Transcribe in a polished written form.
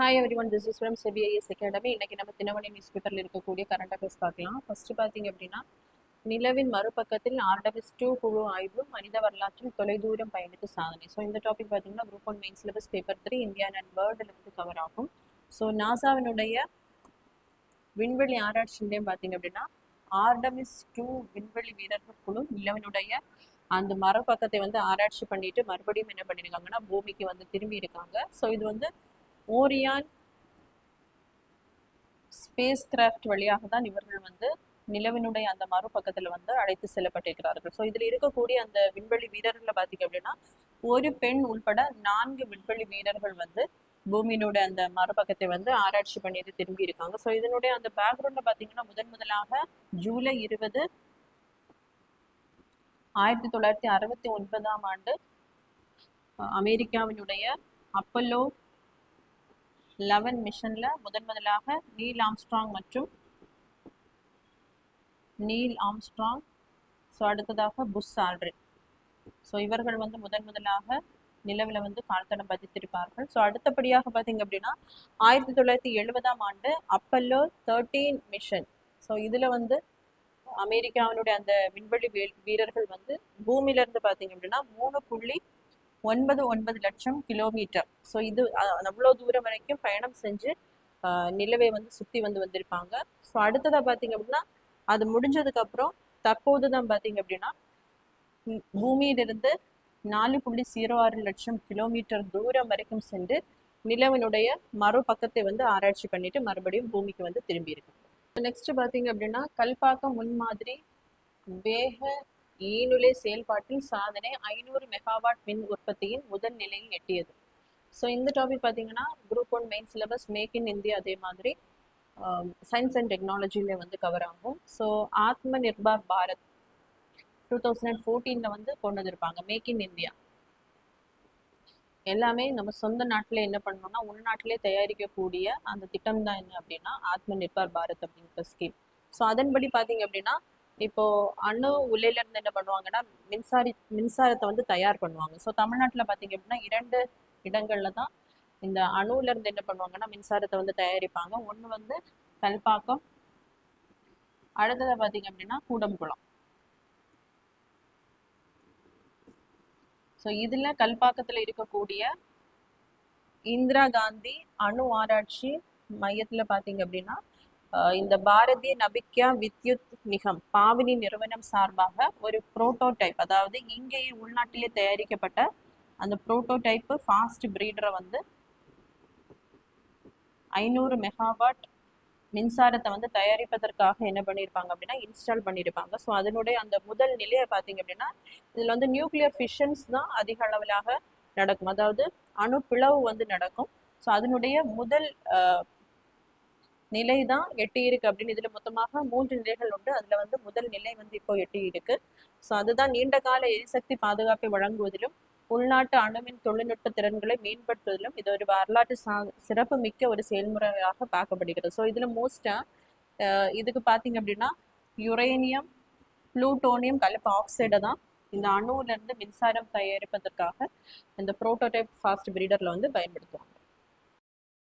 Hi everyone, this is from செபிஐஎஸ் academy. இன்னைக்கு நம்ம தினமணி நியூஸ் பேப்பரில் இருக்கக்கூடிய கரண்ட் அஃபேர்ஸ் பார்க்கலாம். ஃபர்ஸ்ட் பார்த்தீங்க அப்படின்னா, நிலவின் மறுபக்கத்தில் RW2 குழு ஆய்வு, மனித வரலாற்றில் தொலைதூரம் பயணித்து சாதனை. ஸோ இந்த டாபிக் பார்த்தீங்கன்னா group 1 main syllabus paper 3 Indian and வேர்ல்டில் இருந்து கவர் ஆகும். ஸோ நாசாவினுடைய விண்வெளி ஆராய்ச்சி நிலையம் பார்த்தீங்க அப்படின்னா RW2 விண்வெளி வீரர்கள் குழு நிலவினுடைய அந்த மறுபக்கத்தை வந்து ஆராய்ச்சி பண்ணிட்டு மறுபடியும் என்ன பண்ணியிருக்காங்கன்னா பூமிக்கு வந்து திரும்பி இருக்காங்க. ஸோ இது வந்து ஓரியான் ஸ்பேஸ் கிராஃப்ட் வழியாக தான் இவர்கள் வந்து நிலவினுடைய அந்த மறுபக்கத்தில் வந்து அழைத்து செல்லப்பட்டிருக்கிறார்கள். ஸோ இதில் இருக்கக்கூடிய அந்த விண்வெளி வீரர்களை பார்த்தீங்க அப்படின்னா ஒரு பெண் உள்பட 4 விண்வெளி வீரர்கள் வந்து பூமியினுடைய அந்த மறுபக்கத்தை வந்து ஆராய்ச்சி பண்ணிட்டு திரும்பி இருக்காங்க. ஸோ இதனுடைய அந்த பேக்ரவுண்ட்ல பார்த்தீங்கன்னா முதலாக ஜூலை 20, 1969 ஆண்டு அமெரிக்காவினுடைய அப்பல்லோ 11 மிஷன்ல முதலாக நீல் ஆம்ஸ்ட்ராங், ஸோ அடுத்ததாக புஷ் ஆல்ட்ரின், ஸோ இவர்கள் வந்து முதலாக நிலவில் வந்து கால்தடம் பதித்திருப்பார்கள். ஸோ அடுத்தபடியாக பார்த்தீங்க அப்படின்னா 1970 ஆண்டு அப்பல்லோ 13 மிஷன். ஸோ இதில் வந்து அமெரிக்காவினுடைய அந்த விண்வெளி வீரர்கள் வந்து பூமியிலிருந்து பார்த்தீங்க அப்படின்னா 3.99 லட்சம் கிலோமீட்டர், ஸோ இது அவ்வளோ தூரம் வரைக்கும் பயணம் செஞ்சு நிலவை வந்து சுற்றி வந்திருப்பாங்க. ஸோ அடுத்ததாக பார்த்தீங்க அப்படின்னா அது முடிஞ்சதுக்கு அப்புறம் தற்போது தான் பார்த்தீங்க அப்படின்னா பூமியிலிருந்து 4.06 லட்சம் கிலோமீட்டர் தூரம் வரைக்கும் சென்று நிலவினுடைய மறுபக்கத்தை வந்து ஆராய்ச்சி பண்ணிட்டு மறுபடியும் பூமிக்கு வந்து திரும்பி இருக்கு. நெக்ஸ்ட் பார்த்தீங்க அப்படின்னா கல்பாக்கம் முன்மாதிரி வேக ஈநுலை செயல்பாட்டில் சாதனை, 500 மெகாவாட் மின் உற்பத்தியின் முதல் நிலையை எட்டியது. ஸோ இந்த டாபிக் பார்த்தீங்கன்னா group 1 main syllabus make in India, அதே மாதிரி சயின்ஸ் அண்ட் டெக்னாலஜியில வந்து கவர் ஆகும். ஸோ ஆத்ம நிர்பார் பாரத் 2014 வந்து கொண்டு வந்திருப்பாங்க. மேக் இன் இந்தியா எல்லாமே நம்ம சொந்த நாட்டில் என்ன பண்ணோம்னா உள்நாட்டிலே தயாரிக்கக்கூடிய அந்த திட்டம் தான் என்ன அப்படின்னா ஆத்ம நிர்பார் பாரத் அப்படிங்கிற ஸ்கீம். ஸோ அதன்படி பார்த்தீங்க அப்படின்னா இப்போ அணு உலையில இருந்து என்ன பண்ணுவாங்கன்னா மின்சாரத்தை வந்து தயார் பண்ணுவாங்க. ஸோ தமிழ்நாட்டில் பார்த்தீங்க அப்படின்னா 2 இடங்கள்ல தான் இந்த அணுல இருந்து என்ன பண்ணுவாங்கன்னா மின்சாரத்தை வந்து தயாரிப்பாங்க. ஒன்று வந்து கல்பாக்கம், அடுத்ததை பார்த்தீங்க அப்படின்னா கூடங்குளம். ஸோ இதுல கல்பாக்கத்துல இருக்கக்கூடிய இந்திரா காந்தி அணு ஆராய்ச்சி மையத்துல பார்த்தீங்க அப்படின்னா இந்த பாரதிய நபிக்யா வித்யுத் நிகம் பாவினி நிறுவனம் சார்பாக ஒரு புரோட்டோடைப், அதாவது இங்கேயே உள்நாட்டிலே தயாரிக்கப்பட்ட அந்த புரோட்டோடைப் ஃபாஸ்ட் பிரீடரை வந்து 500 மெகாவாட் மின்சாரத்தை வந்து தயாரிப்பதற்காக என்ன பண்ணியிருப்பாங்க அப்படின்னா இன்ஸ்டால் பண்ணியிருப்பாங்க. ஸோ அதனுடைய அந்த முதல் நிலையை பார்த்தீங்க அப்படின்னா இதில் வந்து நியூக்ளியர் ஃபிஷன்ஸ் தான் அதிக அளவிலாக நடக்கும், அதாவது அணு பிளவு வந்து நடக்கும். ஸோ அதனுடைய முதல் நிலை தான் எட்டி இருக்கு அப்படின்னு இதுல மொத்தமாக 3 நிலைகள் உண்டு. அதுல வந்து முதல் நிலை வந்து இப்போ எட்டி இருக்கு. ஸோ அதுதான் நீண்ட கால எரிசக்தி பாதுகாப்பை வழங்குவதிலும் உள்நாட்டு அணுமின் தொழில்நுட்ப திறன்களை மேம்படுத்துவதிலும் இது ஒரு வரலாற்று சிறப்பு மிக்க ஒரு செயல்முறையாக பார்க்கப்படுகிறது. ஸோ இதுல மோஸ்டா இதுக்கு பார்த்தீங்க அப்படின்னா யுரேனியம், புளூட்டோனியம் கலப்பு ஆக்சைடை தான் இந்த அணுல இருந்து மின்சாரம் தயாரிப்பதற்காக இந்த புரோட்டோடைப் ஃபாஸ்ட் பிரீடர்ல வந்து பயன்படுத்துவாங்க.